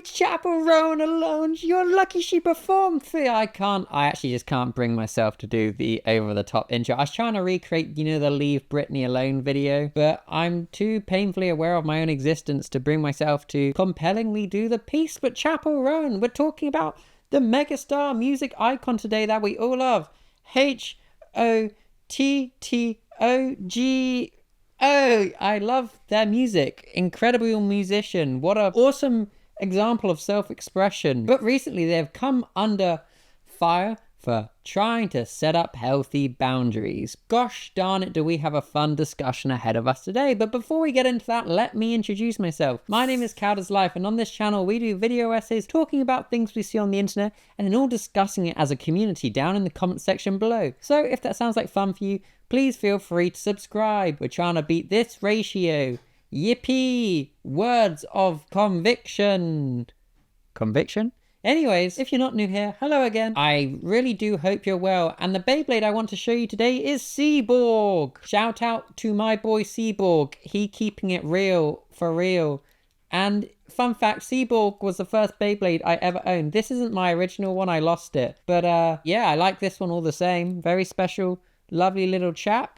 it's Chappell Roan alone. You're lucky she performed for you. I actually just can't bring myself to do the over-the-top intro. I was trying to recreate, the Leave Britney Alone video, but I'm too painfully aware of my own existence to bring myself to compellingly do the piece. But Chappell Roan, we're talking about the megastar music icon today that we all love. Hottog. Oh, I love their music. Incredible musician. What an awesome example of self-expression. But recently they've come under fire for trying to set up healthy boundaries. Gosh darn it, do we have a fun discussion ahead of us today. But before we get into that, let me introduce myself. My name is Cowder's Life, and on this channel we do video essays talking about things we see on the internet and then all discussing it as a community down in the comment section below. So if that sounds like fun for you, please feel free to subscribe. We're trying to beat this ratio. Yippee! Words of conviction. Conviction? Anyways, if you're not new here, hello again. I really do hope you're well. And the Beyblade I want to show you today is Seaborg. Shout out to my boy Seaborg. He keeping it real, for real. And fun fact, Seaborg was the first Beyblade I ever owned. This isn't my original one, I lost it. But yeah, I like this one all the same. Very special, lovely little chap.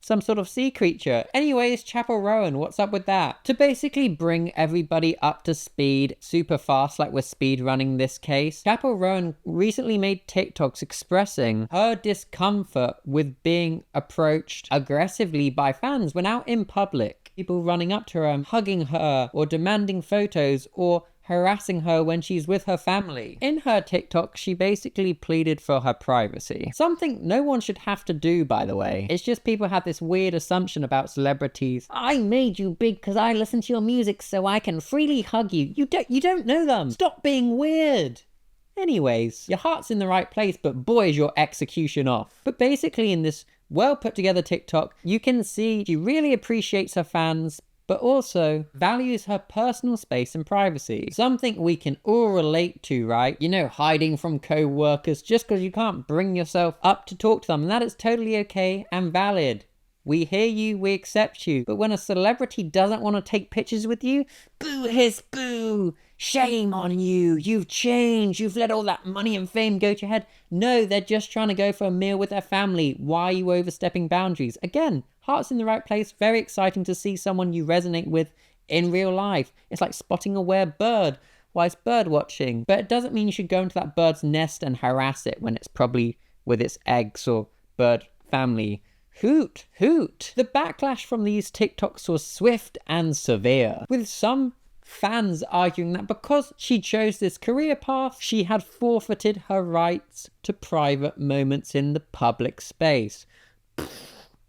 Some sort of sea creature. Anyways, Chappell Roan, what's up with that? To basically bring everybody up to speed super fast, like we're speed running this case, Chappell Roan recently made TikToks expressing her discomfort with being approached aggressively by fans when out in public. People running up to her, hugging her, or demanding photos, or harassing her when she's with her family. In her TikTok, she basically pleaded for her privacy. Something no one should have to do, by the way. It's just people have this weird assumption about celebrities. I made you big because I listen to your music so I can freely hug you. You don't know them. Stop being weird. Anyways, your heart's in the right place, but boy is your execution off. But basically in this well put together TikTok, you can see she really appreciates her fans, but also values her personal space and privacy. Something we can all relate to, right? Hiding from co-workers just because you can't bring yourself up to talk to them. And that is totally okay and valid. We hear you, we accept you. But when a celebrity doesn't want to take pictures with you, boo hiss boo! Shame on you! You've changed! You've let all that money and fame go to your head. No, they're just trying to go for a meal with their family. Why are you overstepping boundaries? Again, heart's in the right place. Very exciting to see someone you resonate with in real life. It's like spotting a rare bird whilst bird watching. But it doesn't mean you should go into that bird's nest and harass it when it's probably with its eggs or bird family. Hoot, hoot. The backlash from these TikToks was swift and severe, with some fans arguing that because she chose this career path, she had forfeited her rights to private moments in the public space.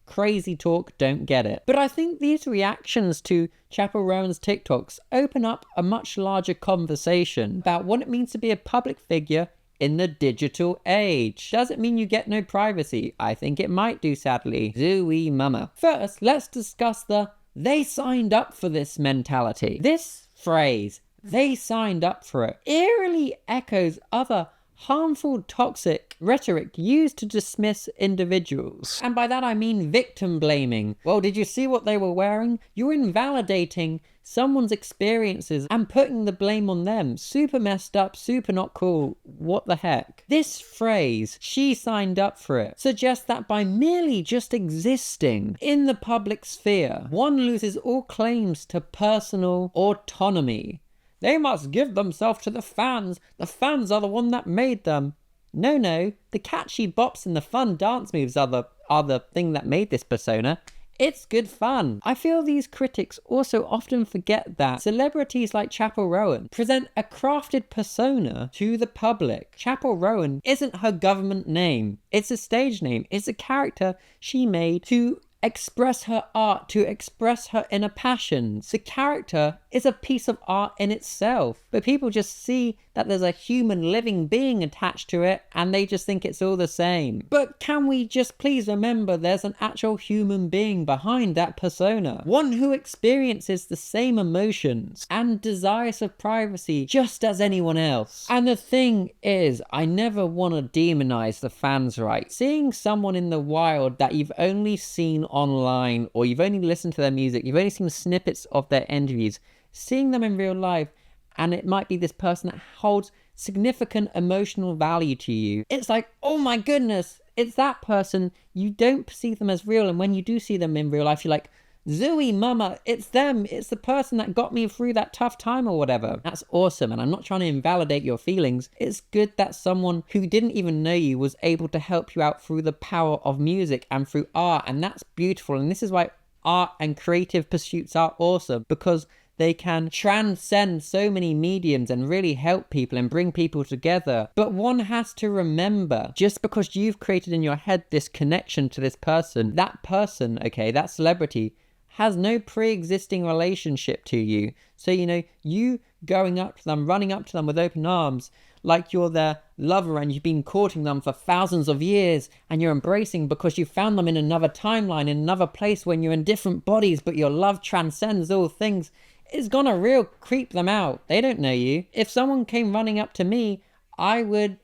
Crazy talk, don't get it. But I think these reactions to Chappell Roan's TikToks open up a much larger conversation about what it means to be a public figure in the digital age. Does it mean you get no privacy? I think it might do, sadly. Zooey mama. First, let's discuss the "they signed up for this" mentality. This phrase, "they signed up for it," eerily echoes other harmful, toxic rhetoric used to dismiss individuals. And by that I mean victim blaming. Well, did you see what they were wearing? You're invalidating someone's experiences and putting the blame on them. Super messed up, super not cool. What the heck? This phrase, "she signed up for it," suggests that by merely just existing in the public sphere, one loses all claims to personal autonomy. They must give themselves to the fans. The fans are the one that made them. No, the catchy bops and the fun dance moves are the thing that made this persona. It's good fun. I feel these critics also often forget that celebrities like Chappell Roan present a crafted persona to the public. Chappell Roan isn't her government name. It's a stage name. It's a character she made to express her art, to express her inner passions. The character is a piece of art in itself, but people just see that there's a human living being attached to it and they just think it's all the same. But can we just please remember there's an actual human being behind that persona, one who experiences the same emotions and desires of privacy just as anyone else. And the thing is, I never want to demonize the fans, right? Seeing someone in the wild that you've only seen online, or you've only listened to their music, you've only seen snippets of their interviews, seeing them in real life and it might be this person that holds significant emotional value to you. It's like, oh my goodness, it's that person. You don't perceive them as real, and when you do see them in real life, you're like, Zooey, mama, it's them. It's the person that got me through that tough time or whatever. That's awesome, and I'm not trying to invalidate your feelings. It's good that someone who didn't even know you was able to help you out through the power of music and through art, and that's beautiful. And this is why art and creative pursuits are awesome, because they can transcend so many mediums and really help people and bring people together. But one has to remember, just because you've created in your head this connection to this person, that person, okay, that celebrity, has no pre-existing relationship to you. So, you going up to them, running up to them with open arms, like you're their lover and you've been courting them for thousands of years, and you're embracing because you found them in another timeline, in another place when you're in different bodies, but your love transcends all things, is gonna real creep them out. They don't know you. If someone came running up to me, I would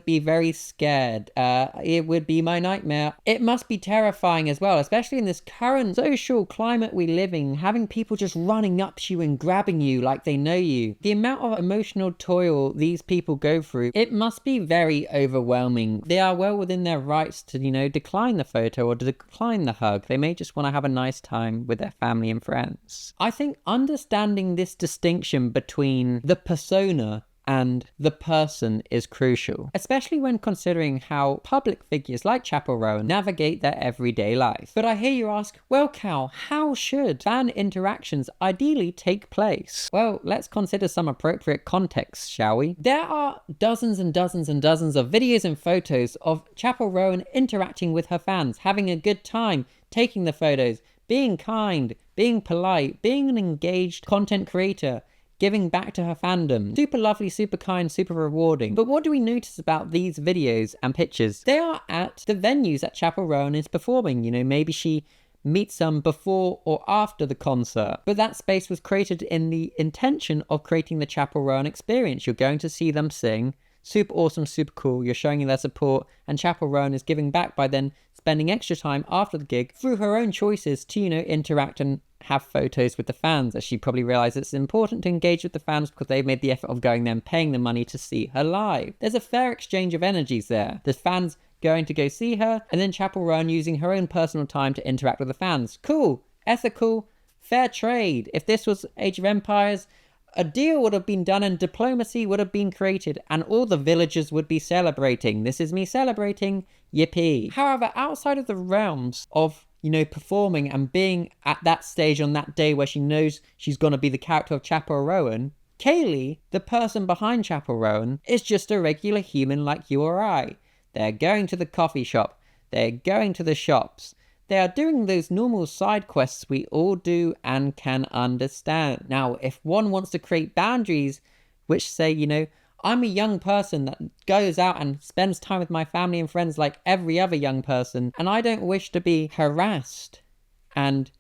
be very scared. It would be my nightmare. It must be terrifying as well, especially in this current social climate we live in, having people just running up to you and grabbing you like they know you. The amount of emotional toil these people go through, it must be very overwhelming. They are well within their rights to, decline the photo or to decline the hug. They may just want to have a nice time with their family and friends. I think understanding this distinction between the persona and the person is crucial, especially when considering how public figures like Chappell Roan navigate their everyday life. But I hear you ask, well, Cal, how should fan interactions ideally take place? Well, let's consider some appropriate context, shall we? There are dozens and dozens and dozens of videos and photos of Chappell Roan interacting with her fans, having a good time, taking the photos, being kind, being polite, being an engaged content creator, giving back to her fandom. Super lovely, super kind, super rewarding. But what do we notice about these videos and pictures? They are at the venues that Chappell Roan is performing. Maybe she meets them before or after the concert. But that space was created in the intention of creating the Chappell Roan experience. You're going to see them sing. Super awesome, super cool. You're showing their support, and Chappell Roan is giving back by then spending extra time after the gig through her own choices to, interact and have photos with the fans, as she probably realized it's important to engage with the fans because they've made the effort of going there and paying the money to see her live. There's a fair exchange of energies there. There's fans going to go see her, and then Chappell Roan using her own personal time to interact with the fans. Cool, ethical, fair trade. If this was Age of Empires, a deal would have been done and diplomacy would have been created, and all the villagers would be celebrating. This is me celebrating, yippee. However, outside of the realms of performing and being at that stage on that day where she knows she's going to be the character of Chappell Roan, Kaylee, the person behind Chappell Roan, is just a regular human like you or I. They're going to the coffee shop. They're going to the shops. They are doing those normal side quests we all do and can understand. Now, if one wants to create boundaries, which say, I'm a young person that goes out and spends time with my family and friends like every other young person, and I don't wish to be harassed and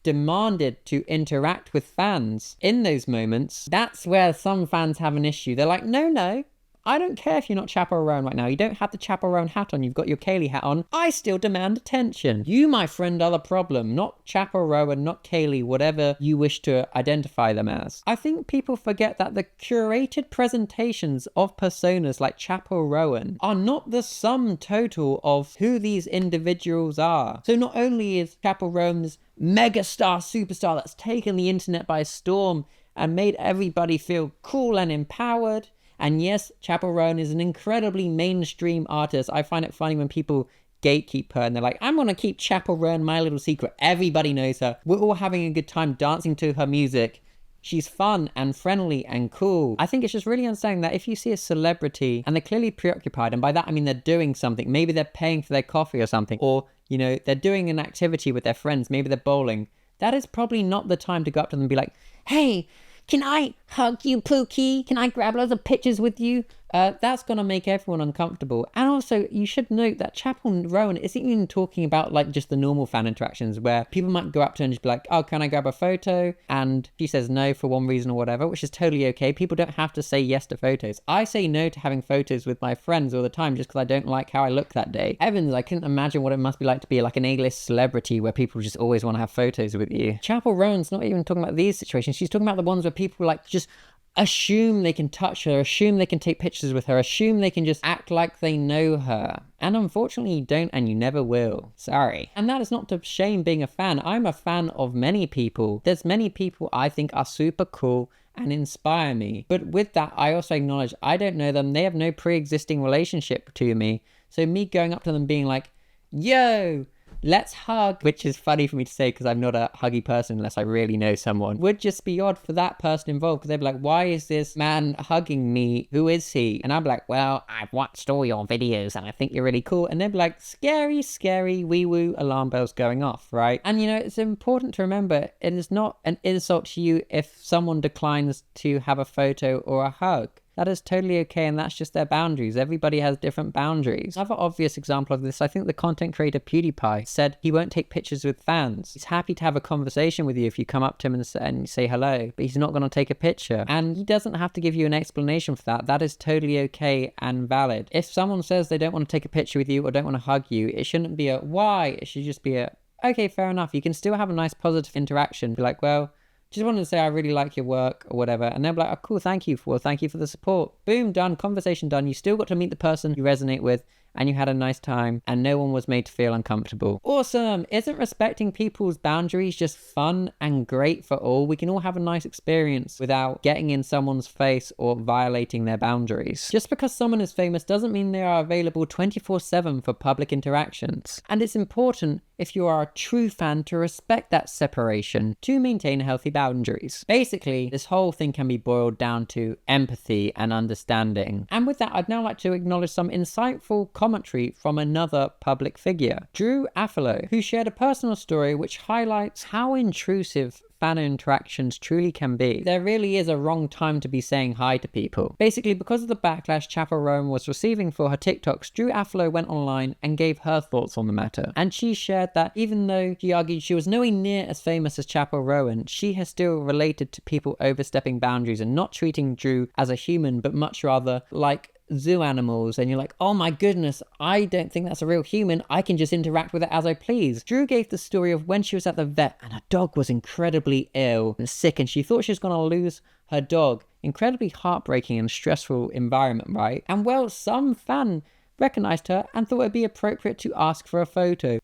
demanded to interact with fans in those moments, that's where some fans have an issue. They're like, no, I don't care if you're not Chappell Roan right now. You don't have the Chappell Roan hat on. You've got your Kaylee hat on. I still demand attention. You, my friend, are the problem, not Chappell Roan, not Kaylee, whatever you wish to identify them as. I think people forget that the curated presentations of personas like Chappell Roan are not the sum total of who these individuals are. So not only is Chappell Roan this megastar superstar that's taken the internet by storm and made everybody feel cool and empowered, and yes, Chappell Roan is an incredibly mainstream artist. I find it funny when people gatekeep her and they're like, I'm going to keep Chappell Roan my little secret. Everybody knows her. We're all having a good time dancing to her music. She's fun and friendly and cool. I think it's just really understanding that if you see a celebrity and they're clearly preoccupied, and by that I mean they're doing something, maybe they're paying for their coffee or something, or, they're doing an activity with their friends, maybe they're bowling, that is probably not the time to go up to them and be like, hey, can I hug you, Pookie? Can I grab loads of pictures with you? That's gonna make everyone uncomfortable. And also, you should note that Chappell Roan isn't even talking about like just the normal fan interactions where people might go up to her and just be like, oh, can I grab a photo? And she says no for one reason or whatever, which is totally okay. People don't have to say yes to photos. I say no to having photos with my friends all the time just because I don't like how I look that day. Evans, I couldn't imagine what it must be like to be like an A-list celebrity where people just always want to have photos with you. Chappell Roan's not even talking about these situations. She's talking about the ones where people like just assume they can touch her, assume they can take pictures with her, assume they can just act like they know her. And unfortunately you don't, and you never will. Sorry. And that is not to shame being a fan. I'm a fan of many people. There's many people I think are super cool and inspire me. But with that, I also acknowledge I don't know them. They have no pre-existing relationship to me. So me going up to them being like, yo, let's hug, which is funny for me to say because I'm not a huggy person unless I really know someone, would just be odd for that person involved because they'd be like, why is this man hugging me? Who is he? And I'd be like, well, I've watched all your videos and I think you're really cool. And they'd be like, scary, scary, wee woo, alarm bells going off, right? And you know, it's important to remember it is not an insult to you if someone declines to have a photo or a hug. That is totally okay, and that's just their boundaries. Everybody has different boundaries. Another obvious example of this, I think the content creator PewDiePie said he won't take pictures with fans. He's happy to have a conversation with you if you come up to him and say hello, but he's not going to take a picture. And he doesn't have to give you an explanation for that. That is totally okay and valid. If someone says they don't want to take a picture with you or don't want to hug you, it shouldn't be a why. It should just be a, okay, fair enough. You can still have a nice positive interaction. Be like, well, just wanted to say I really like your work or whatever. And they'll be like, oh, cool, thank you for the support. Boom, done, conversation done. You still got to meet the person you resonate with and you had a nice time and no one was made to feel uncomfortable. Awesome. Isn't respecting people's boundaries just fun and great for all? We can all have a nice experience without getting in someone's face or violating their boundaries. Just because someone is famous doesn't mean they are available 24/7 for public interactions. And it's important if you are a true fan to respect that separation to maintain healthy boundaries. Basically, this whole thing can be boiled down to empathy and understanding. And with that, I'd now like to acknowledge some insightful commentary from another public figure, Drew Afalo, who shared a personal story which highlights how intrusive fan interactions truly can be. There really is a wrong time to be saying hi to people. Basically, because of the backlash Chappell Roan was receiving for her TikToks, Drew Afalo went online and gave her thoughts on the matter. And she shared that even though she argued she was nowhere near as famous as Chappell Roan, she has still related to people overstepping boundaries and not treating Drew as a human, but much rather like zoo animals, and you're like, oh my goodness, I don't think that's a real human, I can just interact with it as I please. Drew gave the story of when she was at the vet and her dog was incredibly ill and sick and she thought she was going to lose her dog. Incredibly heartbreaking and stressful environment, right? And well, some fan recognized her and thought it'd be appropriate to ask for a photo.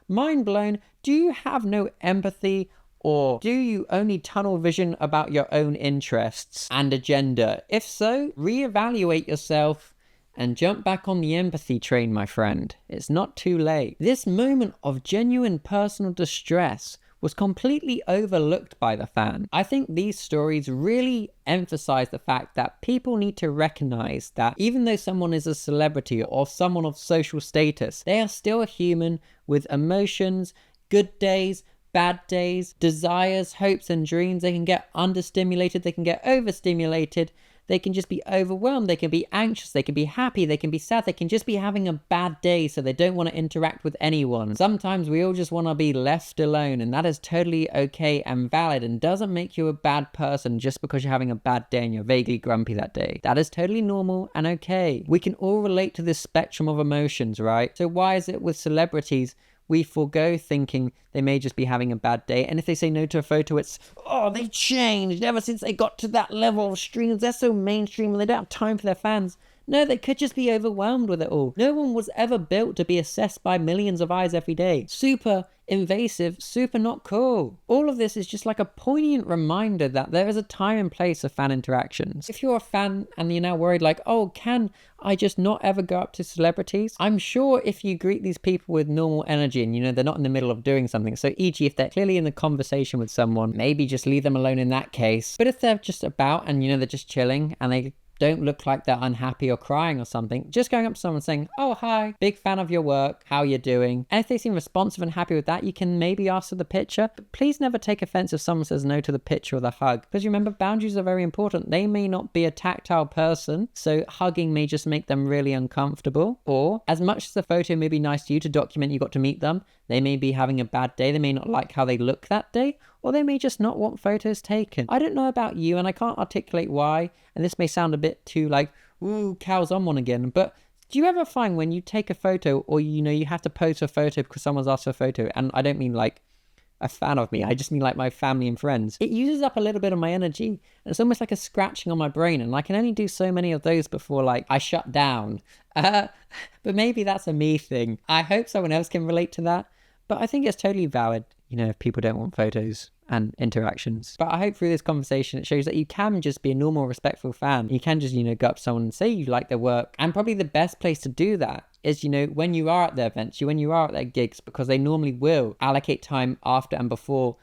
Mind blown. Do you have no empathy? Or do you only tunnel vision about your own interests and agenda? If so, reevaluate yourself and jump back on the empathy train, my friend. It's not too late. This moment of genuine personal distress was completely overlooked by the fan. I think these stories really emphasize the fact that people need to recognize that even though someone is a celebrity or someone of social status, they are still a human with emotions, good days, bad days, desires, hopes and dreams. They can get understimulated, they can get overstimulated, they can just be overwhelmed, they can be anxious, they can be happy, they can be sad, they can just be having a bad day so they don't want to interact with anyone. Sometimes we all just want to be left alone, and that is totally okay and valid and doesn't make you a bad person just because you're having a bad day and you're vaguely grumpy that day. That is totally normal and okay. We can all relate to this spectrum of emotions, right? So why is it with celebrities we forego thinking they may just be having a bad day, and if they say no to a photo, it's, oh, they've changed ever since they got to that level of streams, they're so mainstream and they don't have time for their fans. No, they could just be overwhelmed with it all. No one was ever built to be assessed by millions of eyes every day. Super invasive, super not cool. All of this is just like a poignant reminder that there is a time and place for fan interactions. If you're a fan and you're now worried like, oh, can I just not ever go up to celebrities? I'm sure if you greet these people with normal energy and you know they're not in the middle of doing something, so e.g. if they're clearly in the conversation with someone, maybe just leave them alone in that case. But if they're just about and you know they're just chilling and they don't look like they're unhappy or crying or something. Just going up to someone saying, oh, hi, big fan of your work, how you doing? And if they seem responsive and happy with that, you can maybe ask for the picture. But please never take offense if someone says no to the picture or the hug. Because remember, boundaries are very important. They may not be a tactile person, so hugging may just make them really uncomfortable. Or as much as the photo may be nice to you to document you got to meet them, they may be having a bad day. They may not like how they look that day, or they may just not want photos taken. I don't know about you, and I can't articulate why, and this may sound a bit too like, ooh, cows on one again, but do you ever find when you take a photo, or you have to post a photo because someone's asked for a photo, and I don't mean like a fan of me, I just mean like my family and friends, it uses up a little bit of my energy, and it's almost like a scratching on my brain, and I can only do so many of those before like I shut down. But maybe that's a me thing. I hope someone else can relate to that, but I think it's totally valid, if people don't want photos and interactions. But I hope through this conversation it shows that you can just be a normal, respectful fan. You can just, go up to someone and say you like their work. And probably the best place to do that is, when you are at their events, when you are at their gigs, because they normally will allocate time after and before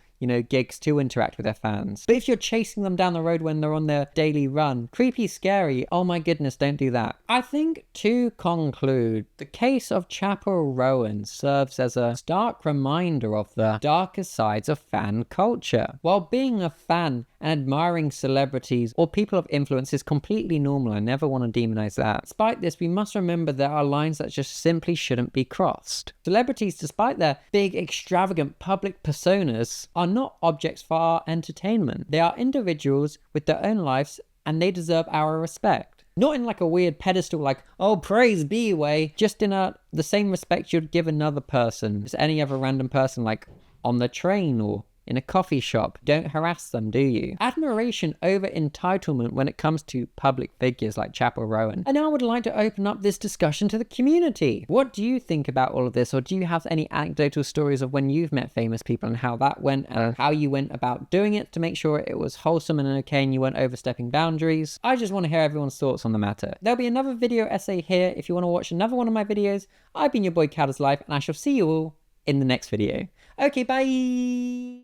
gigs to interact with their fans. But if you're chasing them down the road when they're on their daily run, creepy, scary, oh my goodness, don't do that. I think to conclude, the case of Chappell Roan serves as a stark reminder of the darker sides of fan culture. While being a fan and admiring celebrities or people of influence is completely normal, I never want to demonize that. Despite this, we must remember there are lines that just simply shouldn't be crossed. Celebrities, despite their big, extravagant public personas, are not objects for our entertainment. They are individuals with their own lives, and they deserve our respect. Not in like a weird pedestal like, oh, praise be way, just in the same respect you'd give another person, as any other random person, like on the train or in a coffee shop. Don't harass them, do you? Admiration over entitlement when it comes to public figures like Chappell Roan. And now I would like to open up this discussion to the community. What do you think about all of this? Or do you have any anecdotal stories of when you've met famous people and how that went, and how you went about doing it to make sure it was wholesome and okay and you weren't overstepping boundaries? I just want to hear everyone's thoughts on the matter. There'll be another video essay here if you want to watch another one of my videos. I've been your boy Cowder's Life, and I shall see you all in the next video. Okay, bye!